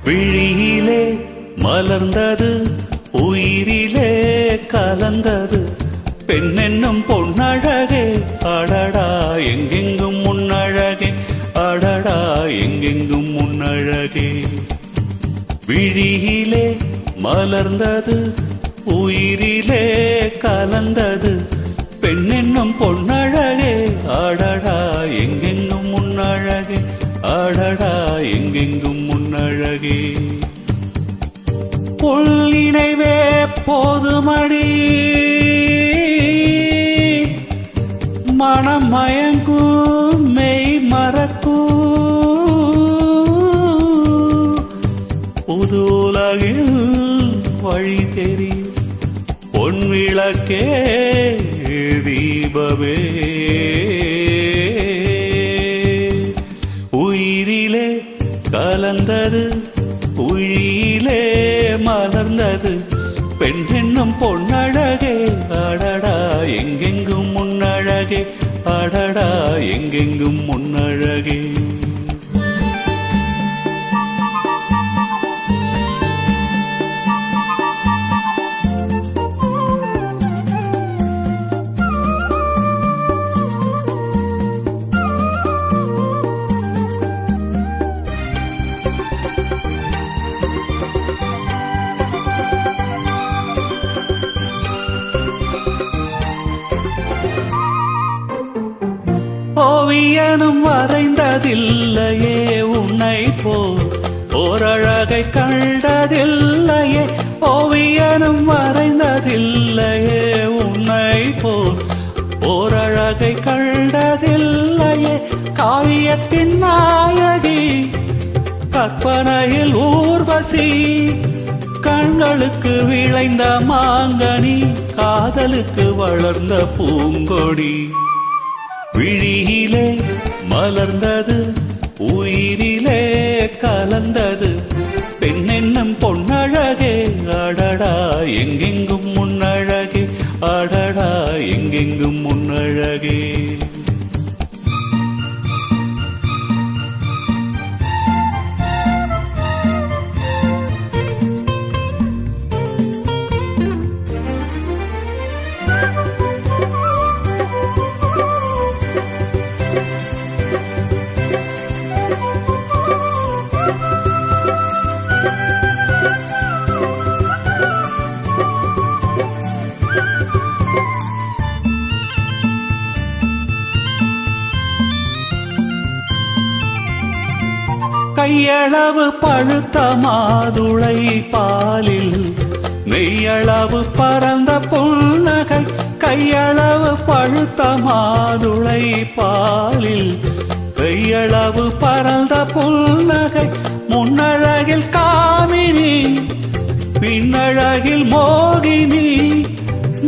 விழியிலே மலர்ந்தது உயிரிலே கலந்தது பெண்ணென்னும் பொன்னழகே அடடா எங்கெங்கும் முன்னழகே அடடா எங்கெங்கும் முன்னழகே விழியிலே மலர்ந்தது உயிரிலே கலந்தது பெண்ணென்னும் பொன்னழகே அடடா எங்கெங்கும் முன்னழகே அடடா எங்கெங்கும் முன்னழகே புள்ளினைவே போதுமடி மனம் மயங்கும் மெய் மறக்கும் புது உலகில் வழி தெரியும் பொன் விளக்கே தீபமே உயிரிலே கலந்தது உயிரிலே மலர்ந்தது பெண் என்னும் பொன்னழகே அடடா எங்கெங்கும் முன்னழகே அடடா எங்கெங்கும் முன்னழகே ஓவியனும் வரைந்ததில்லையே உன்னை போல் ஓரழகை கண்டதில்லையே ஓவியனும் வரைந்ததில்லையே உன்னை போல் ஓரழகை கண்டதில்லையே காவியத்தின் நாயகி கற்பனையில் ஊர்வசி கண்களுக்கு விளைந்த மாங்கனி காதலுக்கு வளர்ந்த பூங்கொடி விழியிலே மலர்ந்தது உயிரிலே கலந்தது பெண்ணென்னும் பொன்னழகே அடடா எங்கெங்கும் முன்னழகே அடடா எங்கெங்கும் முன்னழகே கையளவு பழுத்த மாதுளை பாலில் மெய்யளவு பரந்த புன்னகை கையளவு பழுத்த மாதுளை பாலில் கையளவு பரந்த புன்னகை முன்னழகில் காமினி பின்னழகில் மோகினி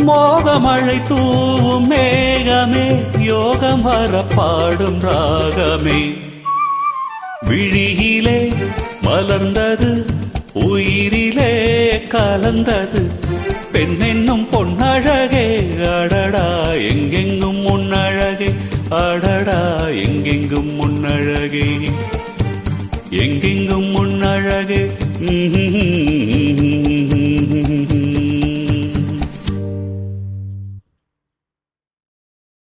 மோகமழை தூவும் மேகமே யோகம் வர பாடும் ராகமே விழியிலே மலர்ந்தது உயிரிலே கலந்தது பெண்ணென்னும் பொன்னழகே அடடா எங்கெங்கும் முன்னழகே அடடா எங்கெங்கும் முன்னழகே எங்கெங்கும் முன்னழகே